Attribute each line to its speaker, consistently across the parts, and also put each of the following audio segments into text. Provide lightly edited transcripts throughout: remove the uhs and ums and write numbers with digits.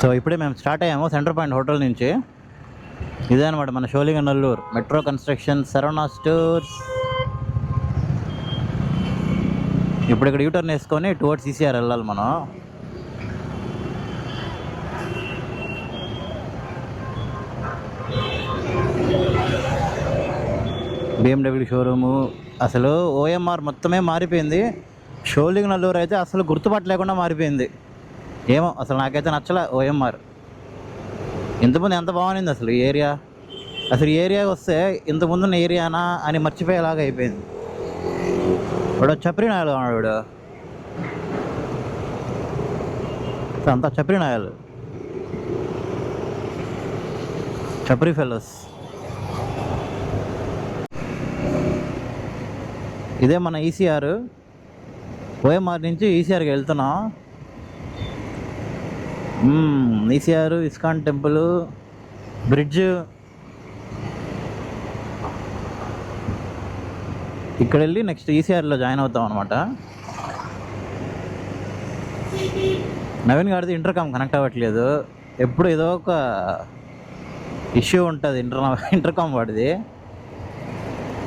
Speaker 1: So ఇప్పుడే మేము start అయ్యాము సెంటర్ పాయింట్ హోటల్ నుంచి. ఇదే అనమాట మన Sholinganallur metro construction Saravana stores. ఇప్పుడు ఇక్కడ యూటర్న్ వేసుకొని టువర్డ్స్ ఈసీఆర్ వెళ్ళాలి మనం. BMW showroom. అసలు ఓఎంఆర్ మొత్తమే మారిపోయింది. షోలింగనల్లూరు అయితే అసలు గుర్తుపట్టలేకుండా మారిపోయింది. ఏమో అసలు నాకైతే నచ్చలే ఓఎంఆర్. ఇంతకుముందు ఎంత బాగుంది అసలు ఈ ఏరియా. అసలు ఈ ఏరియాకి వస్తే ఇంతకుముందున్న ఏరియానా అని మర్చిపోయేలాగా అయిపోయింది. వాడు చప్రి నాయాలు వాడు, అంతా చప్రి నాయాలు, చప్రి ఫెలోస్. ఇదే మన ఈసీఆర్. ఓఎంఆర్ నుంచి ఈసీఆర్కి వెళ్తున్నాం. ECR, ISKCON temple, bridge. ఇక్కడ వెళ్ళి నెక్స్ట్ ఈసీఆర్లో జాయిన్ అవుతాం అనమాట. నవీన్ గారిది ఇంటర్కామ్ కనెక్ట్ అవ్వట్లేదు. ఎప్పుడు ఏదో ఒక ఇష్యూ ఉంటుంది ఇంటర్కామ్ వాడిది.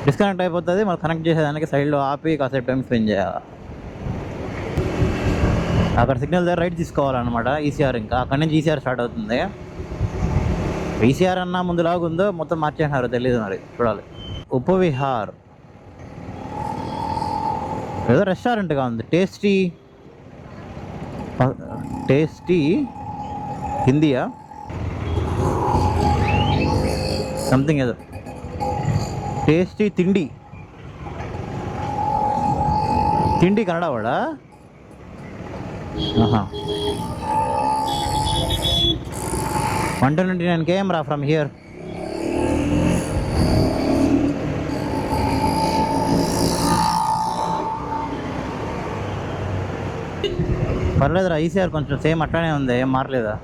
Speaker 1: డిస్కనెక్ట్ అయిపోతుంది. మళ్ళీ కనెక్ట్ చేసేదానికి సైడ్లో ఆపి కాసేపు టైం స్పెండ్ చేయాలి. అక్కడ సిగ్నల్ దగ్గర రైట్ తీసుకోవాలన్నమాట ఈసీఆర్. ఇంకా అక్కడి నుంచి ఈసీఆర్ స్టార్ట్ అవుతుంది. ఈసీఆర్ అన్న ముందులాగా ఉందో మొత్తం మార్చేసినారు తెలియదు, మరి చూడాలి. ఉపవిహార్ ఏదో రెస్టారెంట్గా ఉంది. టేస్టీ హిందీయా సంథింగ్ ఏదో. టేస్టీ తిండి కన్నడ వాడా? 129 km ఫ్రమ్ హియర్. పర్లేదురా, ఈసీఆర్ కొంచెం సేమ్ అట్లానే ఉంది, ఏం మారలేదా?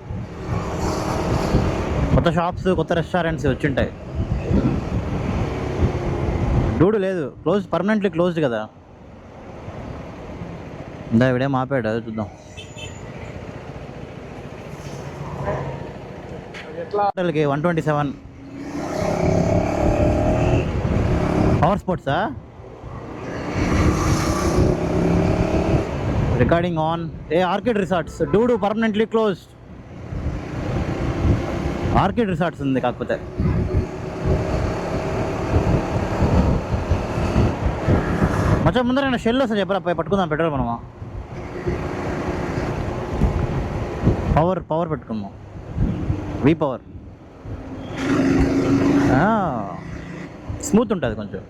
Speaker 1: కొత్త షాప్స్, కొత్త రెస్టారెంట్స్ వచ్చింటాయి. డూడు లేదు, క్లోజ్, పర్మనెంట్లీ క్లోజ్డ్ కదా. ఇందా ఇవిడేం ఆపాడు, అది చూద్దాం. హోటల్కి 127. పవర్ స్పోర్ట్సా? Recording on. Orchid Resorts dude permanently closed. Orchid Resorts ఉంది కాకపోతే. మచ్చా ముందర నేను షెల్ వస్తా చెప్పరా, పోయి పట్టుకుందాం పెట్రోల్. మనమా పవర్ పెట్టుకుందాం. వి పవర్ స్మూత్ ఉంటుంది కొంచెం.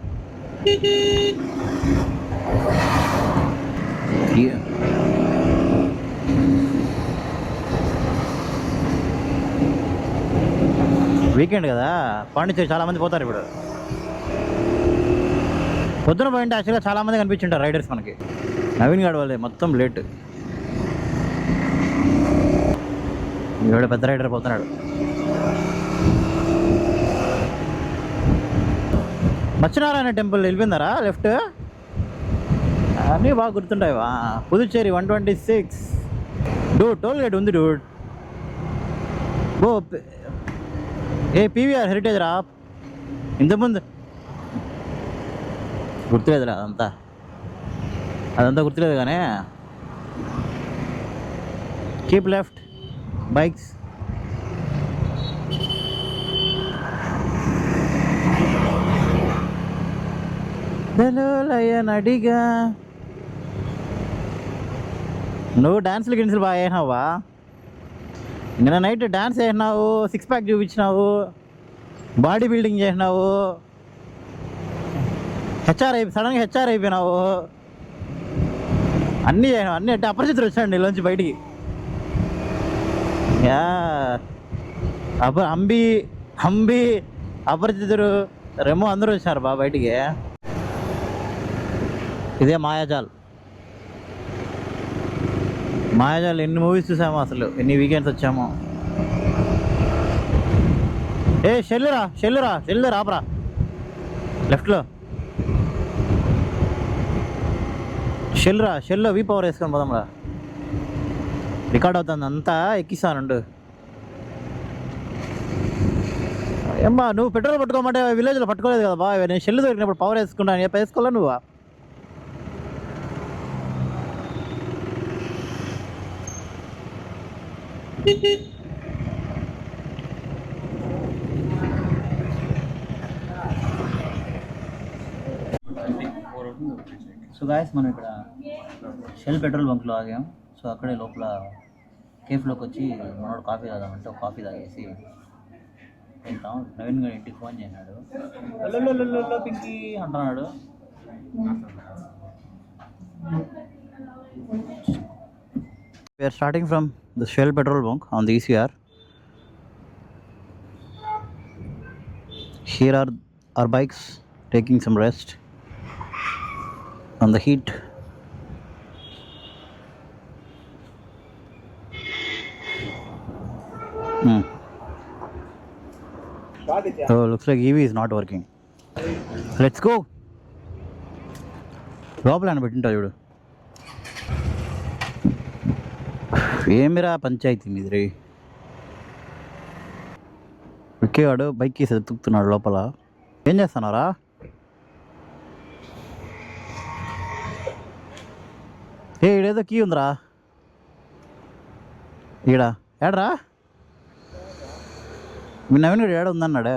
Speaker 1: వీకెండ్ కదా, పాండిచేరి చాలామంది పోతారు ఇప్పుడు. పొద్దున పోయింటే యాక్చువల్గా చాలామంది కనిపించుంటారు రైడర్స్ మనకి. నవీన్ గారు వాళ్ళే మొత్తం లేట్. ఇవాళ పెద్ద రైడర్ పోతున్నాడు. మత్స్యనారాయణ టెంపుల్ వెళ్ళిపోయిందారా లెఫ్ట్? అన్నీ బాగా గుర్తుంటాయివా. పుదుచ్చేరి 126 డూడ్. టోల్ గేట్ ఉంది డూడ్. ఓ పీవీఆర్ హెరిటేజ్ రా. ఇంతకుముందు గుర్తులేదురా, అదంతా గుర్తులేదు. కానీ కీప్ లెఫ్ట్ బైక్స్. అడిగా నువ్వు డాన్సులు గిన్సులు బాగా వేసినావా? నిన్న నైట్ డాన్స్ వేసినావు, 6 ప్యాక్ చూపించినావు, బాడీ బిల్డింగ్ చేసినావు, సడన్గా హెచ్ఆర్ అయిపోయినావు. అన్నీ చేయను, అన్నీ అంటే అపరిచితులు వచ్చాడు నీలోంచి బయటికి. హంబి అపరిచితుడు రెమో అందరూ వచ్చారు బా బయటికి. ఇదే మాయాజాల్. ఎన్ని మూవీస్ చూసామో, అసలు ఎన్ని వీకెండ్స్ వచ్చామో. షెల్లు రాపరా లెఫ్ట్లో. షెల్లో వి పవర్ వేసుకొని పోదాంరా. రికార్డ్ అవుతుంది అంతా, ఎక్కిస్తానుండు. ఏమ్మా నువ్వు పెట్రోల్ పట్టుకోమంటే విలేజ్లో పట్టుకోలేదు కదా బా, నేను షెల్ దొరికినప్పుడు పవర్ వేసుకున్నాను, ఎప్పుడు వేసుకోవాలా నువ్వు? సో గాయస్ మనం ఇక్కడ షెల్ పెట్రోల్ బంక్లో ఆగాం. సో అక్కడే లోపల కేఫ్లోకి వచ్చి మనోడు కాఫీ తాగామంటే ఒక కాఫీ తాగేసి వెళ్తాం. నవీన్ గారు ఇంటికి ఫోన్ చేసినాడు, పింకీ అంటున్నాడు. We're starting from the Shell petrol bunk on the ECR. Here are our bikes taking some rest on the heat. Oh, looks like EV is not working. Let's go. లోపల అని పెట్టింటా చూడు. ఏమిరా పంచాయతీ మీది. విక్కేవాడు బైక్ కేసి ఎత్తుకుతున్నాడు లోపల. ఏం చేస్తున్నారా? ఈడేదో కీ ఉందిరా ఏడరా మీ నవీన్ గడు ఏడ ఉందన్నాడే.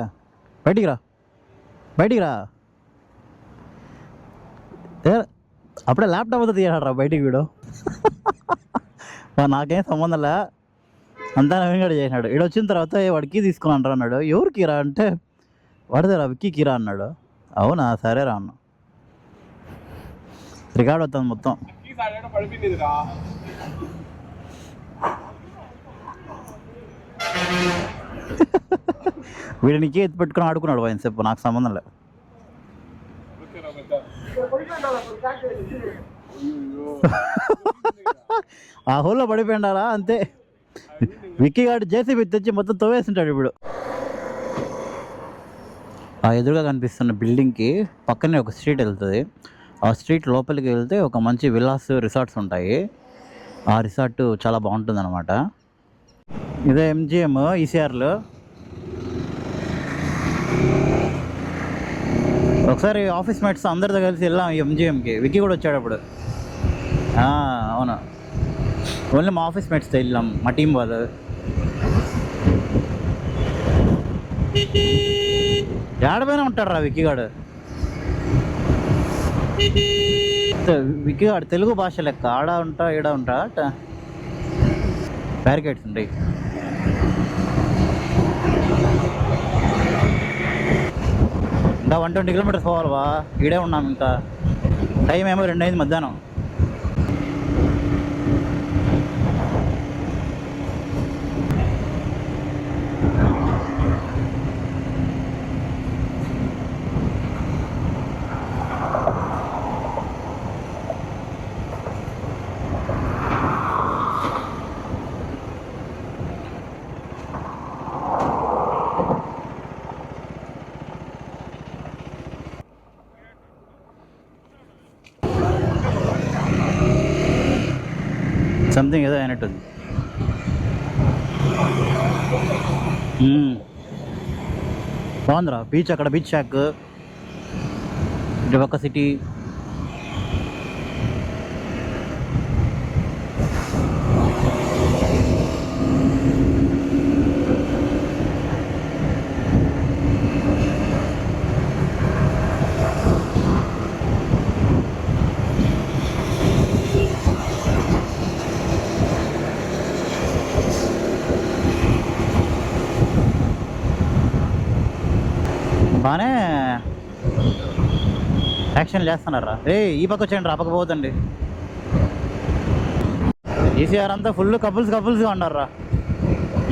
Speaker 1: బయటికి రా. అప్పుడే ల్యాప్టాప్ అంతా తీయడా బయటికి వీడు. నాకేం సంబంధంలే, అంతా నవీన్ గడు చేసినాడు. ఈడ వచ్చిన తర్వాత వాడికి తీసుకుని అంటారు అన్నాడు. ఎవరికి రా అంటే వాడిదేరా విక్కీకి రా అన్నాడు. అవునా సరే రా అన్న. రికార్డ్ అవుతుంది మొత్తం. వీడినికి ఎత్తి పెట్టుకుని ఆడుకున్నాడు ఆయన సేపు, నాకు సంబంధం లేదు. ఆ హోల్లో పడిపోయిండాలా అంతే. విక్కీ గాడు JCB తెచ్చి మొత్తం తోవేసింటాడు ఇప్పుడు. ఆ ఎదురుగా కనిపిస్తున్న బిల్డింగ్కి పక్కనే ఒక స్ట్రీట్ వెళ్తుంది. ఆ స్ట్రీట్ లోపలికి వెళ్తే ఒక మంచి విల్లాస్ రిసార్ట్స్ ఉంటాయి. ఆ రిసార్ట్ చాలా బాగుంటుంది అనమాట. ఇదే MGM ECRలో. ఒకసారి ఆఫీస్ మేట్స్ అందరితో కలిసి వెళ్ళాం MGMకి. విక్కీ కూడా వచ్చాడు అప్పుడు. అవును, ఓన్లీ మా ఆఫీస్ మేట్స్తో వెళ్ళాం, మా టీం వాళ్ళు. ఏడపైన ఉంటాడు రా విక్కీ గాడు. విక్కీ గాడు తెలుగు భాష లెక్క ఆడ ఉంటా ఈడ ఉంటా బ్యారికేడ్స్ ఉంటాయి. ఇంకా 120 కిలోమీటర్స్ పోవాలి బా. ఈడే ఉన్నాం ఇంకా. టైం ఏమో 2 అయింది మధ్యాహ్నం. సంథింగ్ ఏదో అయినట్టుంది. బాగుందిరా బీచ్. అక్కడ బీచ్ షాక్, ఇటు పక్క సిటీ. బాగానే యాక్షన్ చేస్తున్నారా. ఈ పక్క వచ్చేయండి, ఆ పక్క పోతండి. ECR అంతా ఫుల్ కపుల్స్గా ఉన్నారా.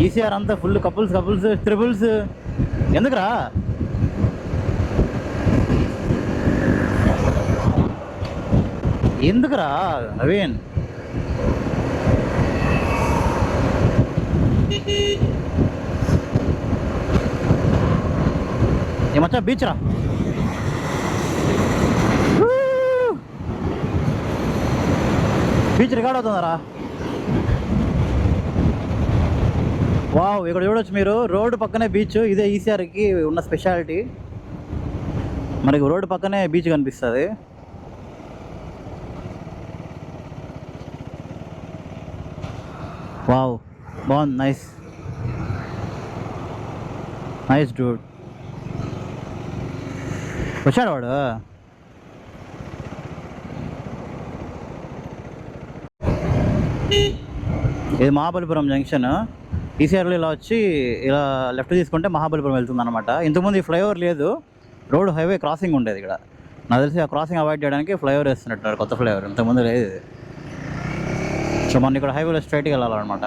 Speaker 1: ECR అంతా ఫుల్ కపుల్స్ త్రిబుల్స్. ఎందుకురా? నవీన్ ఏమచ్చా బీచ్ రా. బీచ్ రికార్డ్ అవుతుందరా. వావ్, ఇక్కడ చూడొచ్చు మీరు, రోడ్డు పక్కనే బీచ్. ఇదే ఈసీఆర్కి ఉన్న స్పెషాలిటీ. మనకి రోడ్డు పక్కనే బీచ్ కనిపిస్తుంది. వావ్, బాగుంది. Nice nice Dude. వచ్చాడు వాడు. ఇది మహాబలిపురం జంక్షన్. ఈసీఆర్లో ఇలా వచ్చి ఇలా లెఫ్ట్ తీసుకుంటే మహాబలిపురం వెళ్తుంది అనమాట. ఇంతకుముందు ఈ ఫ్లైఓవర్ లేదు, రోడ్ హైవే క్రాసింగ్ ఉండేది ఇక్కడ. నాకు తెలిసి ఆ క్రాసింగ్ అవాయిడ్ చేయడానికి ఫ్లైఓవర్ వేస్తున్నట్టున్నారు, కొత్త ఫ్లైఓవర్. ఇంతకుముందు లేదు ఇది. సో మన ఇక్కడ హైవేలో స్ట్రైట్గా వెళ్ళాలన్నమాట.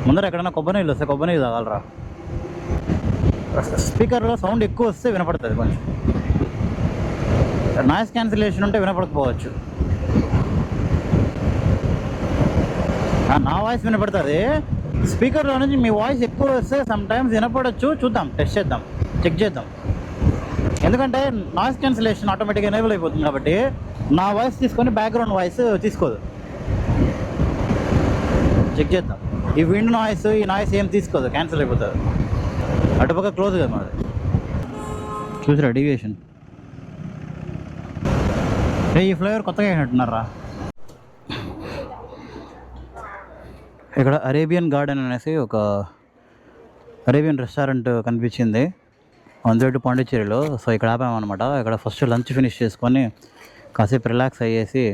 Speaker 1: ముందర ఎక్కడైనా కొబ్బరి నీళ్ళు వస్తే కొబ్బరి నీళ్ళు తాగాలరా. స్పీకర్లో సౌండ్ ఎక్కువ వస్తే వినపడుతుంది, కొంచెం నాయిస్ క్యాన్సిలేషన్ ఉంటే వినపడకపోవచ్చు. నా వాయిస్ వినపడుతుంది. స్పీకర్లో నుంచి మీ వాయిస్ ఎక్కువ వస్తే సమ్ టైమ్స్ వినపడచ్చు. చూద్దాం, టెస్ట్ చేద్దాం, చెక్ చేద్దాం. ఎందుకంటే నాయిస్ క్యాన్సిలేషన్ ఆటోమేటిక్గా ఎనేబుల్ అయిపోతుంది కాబట్టి నా వాయిస్ తీసుకొని బ్యాక్గ్రౌండ్ వాయిస్ తీసుకోదు. చెక్ చేద్దాం. ఈ విండ్ నాయిస్, ఈ నాయిస్ ఏం తీసుకోదు, క్యాన్సిల్ అయిపోతుంది. అటుపక్క క్లోజ్ కదా మాది. చూసిరా డీవియేషన్. ఈ ఫ్లేవర్ కొత్తగా వేసినట్టున్నారా. ఇక్కడ అరేబియన్ గార్డెన్ అనేసి ఒక అరేబియన్ రెస్టారెంట్ కనిపించింది ఆన్ ది వే టు పాండిచ్చేరిలో. సో ఇక్కడ ఆపామన్నమాట. ఇక్కడ ఫస్ట్ లంచ్ ఫినిష్ చేసుకొని కాసేపు రిలాక్స్ అయ్యేసి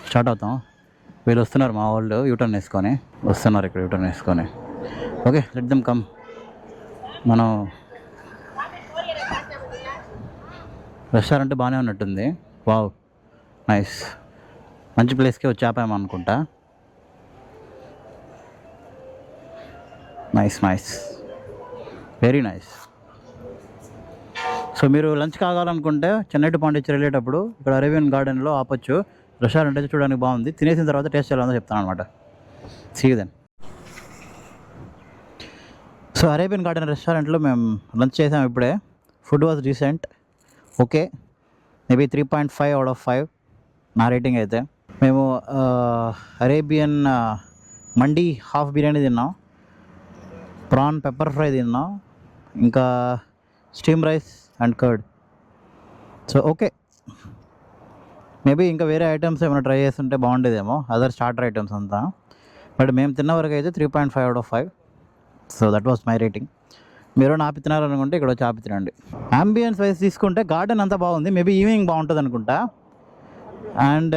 Speaker 1: స్టార్ట్ అవుతాం. వీళ్ళు వస్తున్నారు, మా వాళ్ళు యూటర్న్ వేసుకొని వస్తున్నారు. ఇక్కడ యూటర్న్ వేసుకొని ఓకే, లెట్ దెమ్ కమ్. మనం రెస్టారెంట్ బాగానే ఉన్నట్టుంది. Wow, nice. మంచి ప్లేస్కే వచ్చి ఆపామనుకుంటా. Nice nice, very nice. So మీరు లంచ్ కావాలనుకుంటే చెన్నై టు పాండిచ్చేరి వెళ్ళేటప్పుడు ఇక్కడ అరేబియన్ గార్డెన్లో ఆపొచ్చు. రెస్టారెంట్ అయితే చూడడానికి బాగుంది. తినేసిన తర్వాత టేస్ట్ చేయాలని చెప్తాను అనమాట. See you then. So Arabian Garden రెస్టారెంట్లో మేము లంచ్ చేసాం ఇప్పుడే. Food was decent, okay, maybe 3.5 out of 5 నా రేటింగ్ అయితే. మేము అరేబియన్ మండి హాఫ్ బిర్యానీ తిన్నాం, ప్రాన్ పెప్పర్ ఫ్రై తిన్నాం, ఇంకా steam rice and curd. So okay, maybe ఇంకా వేరే ఐటమ్స్ ఏమైనా ట్రై చేస్తుంటే బాగుండేదేమో, అదర్ స్టార్టర్ ఐటమ్స్ అంతా. బట్ మేము తిన్న వరకు అయితే 3.5 out of 5. So that was my rating. మీరు ఆపి తినాలనుకుంటే ఇక్కడ వచ్చి ఆపి తినండి. అంబియన్స్ వైజ్ తీసుకుంటే గార్డెన్ అంతా బాగుంది, మేబీ ఈవినింగ్ బాగుంటుంది అనుకుంటా. అండ్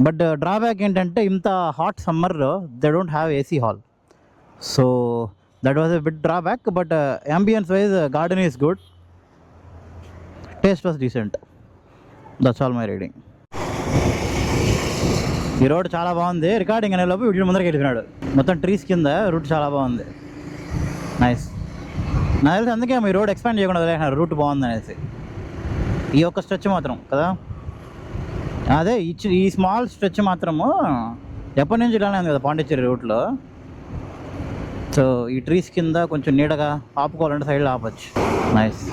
Speaker 1: బట్ డ్రాబ్యాక్ ఏంటంటే ఇంత హాట్ సమ్మర్లో they don't have AC hall. So that was a bit drawback. But ambience wise garden is good, taste was decent. That's all my reading. ఈ road చాలా బాగుంది. Recording అనే లోపు వీడియో ముందరికి వెళ్ళిపోయినాడు. మొత్తం ట్రీస్ కింద రూట్ చాలా బాగుంది, నైస్. నాకు తెలిసి అందుకే మీ రోడ్ ఎక్స్పాండ్ చేయకుండా వదిలేసినారు, రూట్ బాగుంది అనేసి. ఈ ఒక్క స్ట్రెచ్ మాత్రం కదా, అదే ఈ స్మాల్ స్ట్రెచ్ మాత్రము ఎప్పటి నుంచి ఇలానే ఉంది కదా పాండిచ్చేరి రూట్లో. సో ఈ ట్రీస్ కింద కొంచెం నీడగా ఆపుకోవాలంటే సైడ్లో ఆపచ్చు, నైస్.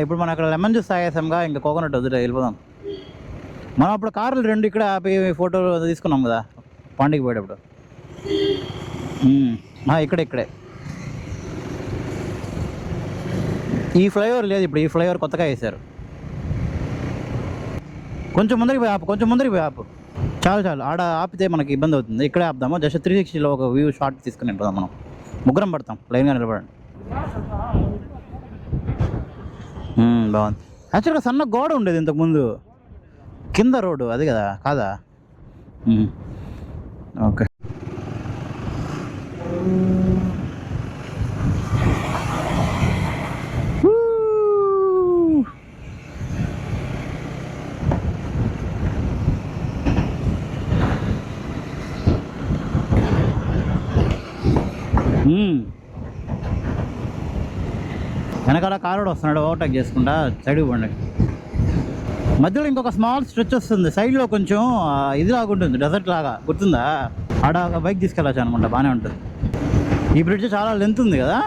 Speaker 1: ఇప్పుడు మనం అక్కడ లెమన్ జ్యూస్ తాగేసాంగా, ఇంకా కోకోనట్ వద్దు, వెళ్ళిపోదాం. మనం అప్పుడు కార్లు 2 ఇక్కడ ఆపి ఫోటోలు తీసుకున్నాం కదా పాండికి పోయేటప్పుడు. ఇక్కడే ఈ ఫ్లైఓవర్ లేదు ఇప్పుడు, ఈ ఫ్లైఓవర్ కొత్తగా వేశారు. కొంచెం ముందరికి పోయి ఆపు, చాలు. ఆడ ఆపితే మనకి ఇబ్బంది అవుతుంది. ఇక్కడే ఆపుదాము. జస్ట్ 360లో ఒక వ్యూ షార్ట్ తీసుకుని వెళ్ళిపోదాం. మనం ముగ్గురం పడతాం, లైన్గా నిలబడండి. బాగుంది. యాక్చువల్గా సన్న గోడ ఉండేది ఇంతకుముందు, కింద రోడ్డు అది కదా, కాదా? ఓకే. వెనకాల కారోడు వస్తున్నాడు, ఓవర్టేక్ చేసుకుంటా సైడ్కి పోండి. మధ్యలో ఇంకొక స్మాల్ స్ట్రెచ్ వస్తుంది, సైడ్లో కొంచెం ఇది లాగా ఉంటుంది, డెజర్ట్ లాగా, గుర్తుందా? ఆడ ఒక బైక్ తీసుకెళ్ళచ్చు అనుకుంటా, బాగానే ఉంటుంది. ఈ బ్రిడ్జ్ చాలా లెంత్ ఉంది కదా,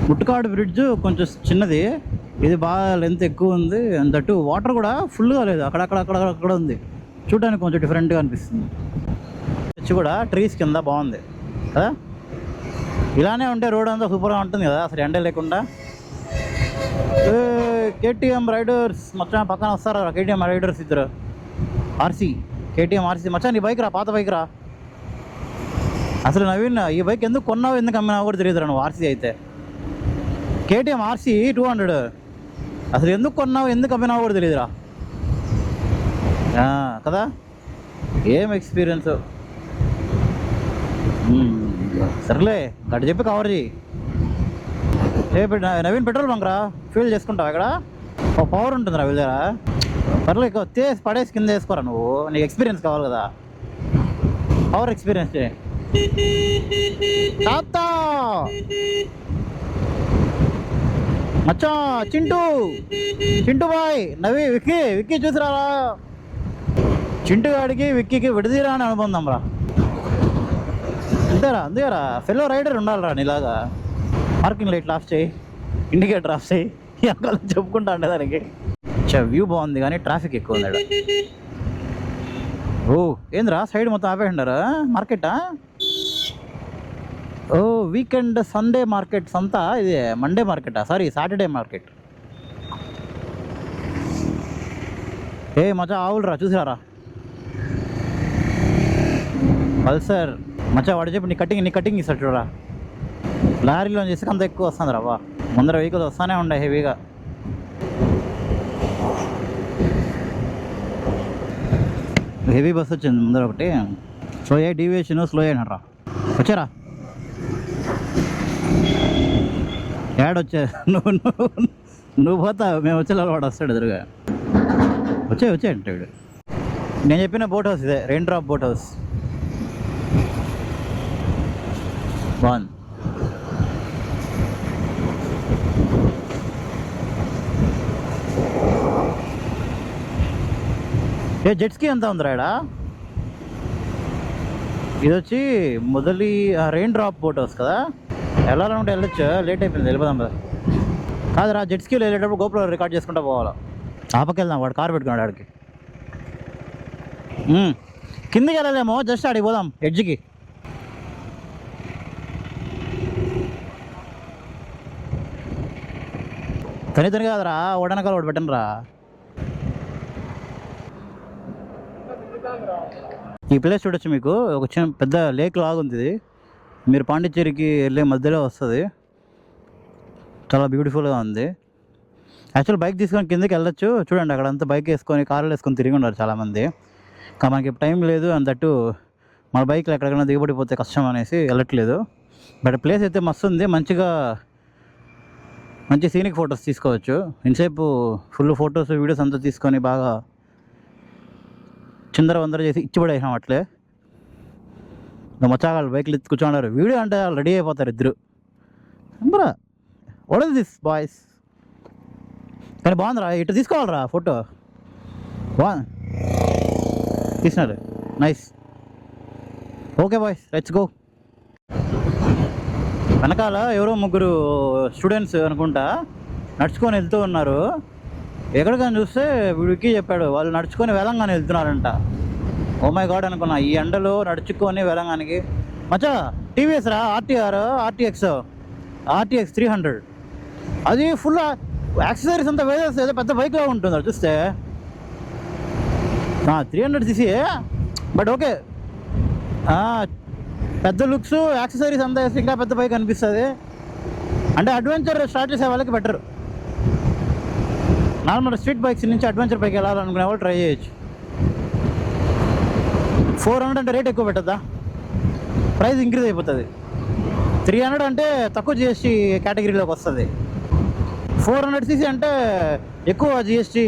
Speaker 1: ముట్టుకాడు బ్రిడ్జ్ కొంచెం చిన్నది, ఇది బాగా లెంత్ ఎక్కువ ఉంది, అంతట్టు వాటర్ కూడా ఫుల్గా లేదు, అక్కడ ఉంది. చూడడానికి కొంచెం డిఫరెంట్గా అనిపిస్తుంది. వచ్చి కూడా ట్రీస్ కింద బాగుంది కదా. ఇలానే ఉంటే రోడ్ అంతా సూపర్గా ఉంటుంది కదా, అసలు ఎండ లేకుండా. కేటీఎం రైడర్స్ మచ్చా పక్కన వస్తారా? కేటీఎం రైడర్స్ ఇద్దరు. RC, KTM RC. మచ్చా నీ బైక్ రా, పాత బైక్ రా. అసలు నవీన్, ఈ బైక్ ఎందుకు కొన్నావు, ఎందుకు అమ్మినావు కూడా తెలియదురా నువ్వు. ఆర్సీ అయితే కేటీఎం ఆర్సీ 200 అసలు ఎందుకు కొన్నావు, ఎందుకు అమ్మినావు కూడా తెలియదురా కదా. ఏం ఎక్స్పీరియన్స్. సర్లే గట్టి చెప్పి కవర్ చేయి. నవీన్ పెట్రోల్ బంక్ రా, ఫ్యూల్ చేసుకుంటావు ఇక్కడ. పవర్ ఉంటుందిరా వీళ్ళ దగ్గర. పర్లేదు ఎక్కువ తీసి పడేసి కింద వేసుకోరా నువ్వు, నీకు ఎక్స్పీరియన్స్ కావాలి కదా, పవర్ ఎక్స్పీరియన్స్ చేయి. తాత మచ్చా, చింటూ బాయ్, విక్కీ చూసిరారా. చింటు గాడికి విక్కీకి విడదీరా అని అనుబంధం రా. అంతేరా ఫెలో రైడర్ ఉండాలిరా నీలాగా. పార్కింగ్ లైట్ ఆఫ్ చేయి, ఇండికేటర్ ఆఫ్ చేయి, అక్కడ చెప్పుకుంటా ఉండే దానికి. వ్యూ బాగుంది కానీ ట్రాఫిక్ ఎక్కువ ఉంది. ఓ ఏంద్రా సైడ్ మొత్తం ఆపేయండారా? మార్కెటా? ఓ వీకెండ్ సండే మార్కెట్ సంతా ఇది. మండే మార్కెటా? Sorry, Saturday market. మచ్చా ఆవులరా, చూసిరారా. పల్సర్ మచ్చా, వాడు చెప్పి నీ కటింగ్ ఇస్తాడు చూడరా. లారీలో చేసి అంత ఎక్కువ వస్తుంది రావా. ముందర వెహికల్స్ వస్తానే ఉండే హెవీగా. హెవీ బస్ వచ్చింది ముందర ఒకటి. స్లో అయ్యి డీవియేషన్ స్లో అయినారా. వచ్చారా యాడొచ్చా నువ్వు పోతావు, మేము వచ్చేలా వాడు వస్తాడు ఎదురుగా. వచ్చాయంట వీడు. నేను చెప్పిన బోట్ హౌస్ ఇదే, రెయిన్ డ్రాప్ బోట్ హౌస్. బాగుంది. జెట్స్కి ఎంత ఉందిరా ఇక్కడ? ఇది వచ్చి Modali rain drop boat house కదా. వెళ్ళాలనుకుంటే వెళ్ళొచ్చు, లేట్ అయిపోయింది, వెళ్ళిపోదాం కదా. కాదురా, జెట్స్కి వెళ్ళేటప్పుడు గోపురం రికార్డ్ చేసుకుంటూ పోవాలా. ఆపకెళ్దాం, వాడు కారు పెట్టుకున్నాడు ఆడికి. కిందికి వెళ్ళలేమో, జస్ట్ ఆడికి పోదాం ఎడ్జ్కి. తని కాదురా, ఓడనకాల వాడు పెట్టను రా. ఈ ప్లేస్ చూడొచ్చు, మీకు ఒక చిన్న పెద్ద లేక్ లాగుంది ఇది. మీరు పాండిచ్చేరికి వెళ్ళే మధ్యలో వస్తుంది. చాలా బ్యూటిఫుల్గా ఉంది. యాక్చువల్ బైక్ తీసుకొని కిందకి వెళ్ళొచ్చు. చూడండి అక్కడంతా బైక్ వేసుకొని, కార్లు వేసుకొని తిరిగి ఉన్నారు చాలామంది. కానీ మనకి టైం లేదు, అంతట్టు మన బైక్లో ఎక్కడికైనా దిగబడిపోతే కష్టం అనేసి వెళ్ళట్లేదు. బట్ ప్లేస్ అయితే మస్తు ఉంది, మంచి సీనిక్ ఫొటోస్ తీసుకోవచ్చు. ఇంతసేపు ఫుల్ ఫొటోస్ వీడియోస్ అంతా తీసుకొని బాగా చిందర చేసి ఇచ్చిపడేసాం అట్లే. మచ్చాగాళ్ళు బైక్లు ఎత్తి కూర్చోన్నారు, వీడియో అంటే వాళ్ళు రెడీ అయిపోతారు ఇద్దరు. బరా వాట్ ఇస్ దిస్ బాయ్స్. కానీ బాగుందిరా, ఇటు తీసుకోవాలరా ఫోటో. తీసినారు, nice. Okay boys, let's go. వెనకాల ఎవరో ముగ్గురు స్టూడెంట్స్ అనుకుంటా నడుచుకొని వెళ్తూ ఉన్నారు. ఎక్కడికైనా చూస్తే వీడికి చెప్పాడు, వాళ్ళు నడుచుకొని వెలంగానే వెళ్తున్నారంట. ఓ మై గాడ్ అనుకున్నా, ఈ ఎండలో నడుచుకొని వెలంగానికి. మచ్చా టీవీఎస్ రా, ఆర్టీఎక్స్ 300. అది ఫుల్ యాక్సెసరీస్ అంతా వేసేస్తే ఏదో పెద్ద బైక్లో ఉంటుంది అది చూస్తే. 300cc, బట్ ఓకే, పెద్ద లుక్స్ యాక్సెసరీస్ అంతా వేస్తే ఇంకా పెద్ద బైక్ అనిపిస్తుంది. అంటే అడ్వెంచర్ స్టార్ట్ చేసే వాళ్ళకి బెటర్. నార్మల్ స్ట్రీట్ బైక్స్ నుంచి అడ్వెంచర్ బైక్ వెళ్ళాలనుకునే వాళ్ళు ట్రై చేయొచ్చు. 400 అంటే రేట్ ఎక్కువ పెట్టద్దా, ప్రైస్ ఇంక్రీజ్ అయిపోతుంది. 300 అంటే తక్కువ జిఎస్టీ కేటగిరీలోకి వస్తుంది. 400cc అంటే ఎక్కువ జిఎస్టీ.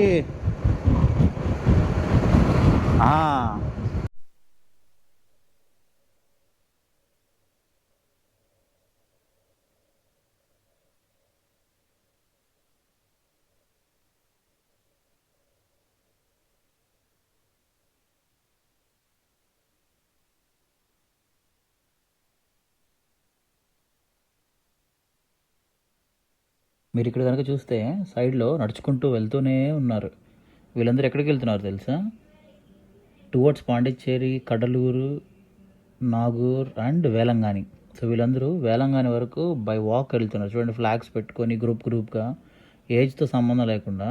Speaker 1: మీరు ఇక్కడ కనుక చూస్తే సైడ్లో నడుచుకుంటూ వెళ్తూనే ఉన్నారు. వీళ్ళందరూ ఎక్కడికి వెళ్తున్నారు తెలుసా? Towards Pondicherry, Cuddalore, Nagore and Velankanni. So వీళ్ళందరూ వేలంగాని వరకు బై వాక్ వెళ్తున్నారు. చూడండి, ఫ్లాగ్స్ పెట్టుకొని గ్రూప్గా ఏజ్తో సంబంధం లేకుండా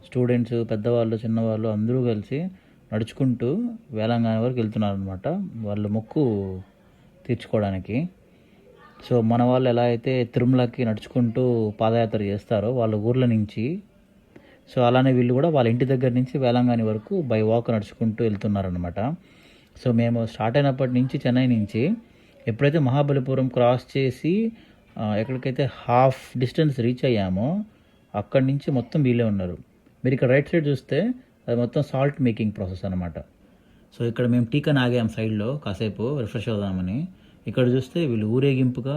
Speaker 1: స్టూడెంట్స్, పెద్దవాళ్ళు, చిన్నవాళ్ళు అందరూ కలిసి నడుచుకుంటూ వేలంగాని వరకు వెళ్తున్నారు అనమాట, వాళ్ళు మొక్కు తీర్చుకోవడానికి. సో మన వాళ్ళు ఎలా అయితే తిరుమలకి నడుచుకుంటూ పాదయాత్ర చేస్తారో వాళ్ళ ఊర్ల నుంచి, సో అలానే వీళ్ళు కూడా వాళ్ళ ఇంటి దగ్గర నుంచి వేలంగాని వరకు బై వాక్ నడుచుకుంటూ వెళ్తున్నారనమాట. సో మేము స్టార్ట్ అయినప్పటి నుంచి చెన్నై నుంచి ఎప్పుడైతే మహాబలిపురం క్రాస్ చేసి ఎక్కడికైతే హాఫ్ డిస్టెన్స్ రీచ్ అయ్యామో అక్కడి నుంచి మొత్తం వీళ్ళే ఉన్నారు. మీరు ఇక్కడ రైట్ సైడ్ చూస్తే అది మొత్తం సాల్ట్ మేకింగ్ ప్రాసెస్ అనమాట. సో ఇక్కడ మేము టీకన్ ఆగాం సైడ్లో కాసేపు రిఫ్రెష్ అవుదామని. ఇక్కడ చూస్తే వీళ్ళు ఊరేగింపుగా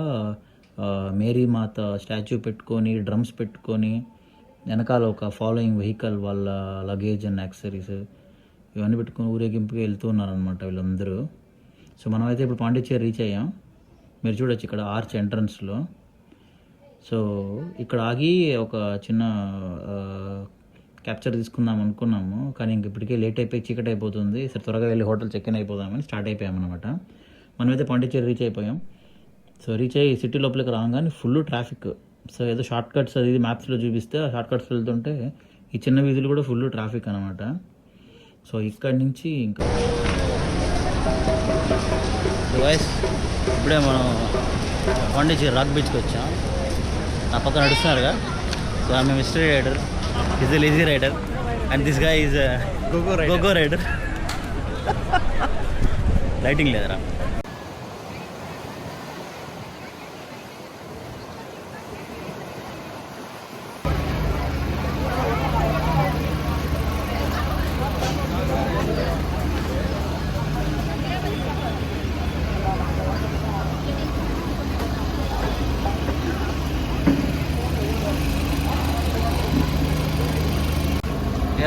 Speaker 1: మేరీ మాత స్టాచ్యూ పెట్టుకొని, డ్రమ్స్ పెట్టుకొని, వెనకాల ఒక ఫాలోయింగ్ వెహికల్ వాళ్ళ లగేజ్ అండ్ యాక్సెసరీస్ ఇవన్నీ పెట్టుకొని ఊరేగింపుగా వెళ్తూ ఉన్నారనమాట వీళ్ళందరూ. సో మనమైతే ఇప్పుడు పాండిచ్చేరి రీచ్ అయ్యాం. మీరు చూడొచ్చు ఇక్కడ ఆర్చ్ ఎంట్రన్స్లో. సో ఇక్కడ ఆగి ఒక చిన్న క్యాప్చర్ తీసుకుందాం అనుకున్నాము, కానీ ఇంక ఇప్పటికే లేట్ అయిపోయి చీకటి అయిపోతుంది. సరే త్వరగా వెళ్ళి హోటల్ చెక్ ఇన్ అయిపోదామని స్టార్ట్ అయిపోయామన్నమాట. మనమైతే పాండిచ్చేరి రీచ్ అయిపోయాం. సో రీచ్ అయ్యి సిటీ లోపలికి రాగానే ఫుల్ ట్రాఫిక్. సో ఏదో షార్ట్ కట్స్ అది మ్యాప్స్లో చూపిస్తే ఆ షార్ట్ కట్స్ వెళ్తుంటే ఈ చిన్న వీధులు కూడా ఫుల్ ట్రాఫిక్ అనమాట. సో ఇక్కడి నుంచి ఇంకా ఇప్పుడే మనం పాండిచ్చేరి రాక్ బీచ్కి వచ్చాం. నా పక్కన నడుస్తున్నారుగా. So I'm mystery rider, is a lazy rider and this గా ఈజ్ గోగో రైడర్. లైటింగ్ లేదరా.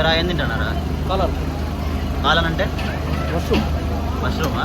Speaker 1: ఏరా ఏం తింటున్నారా? కాలం అంటే మష్రూమా?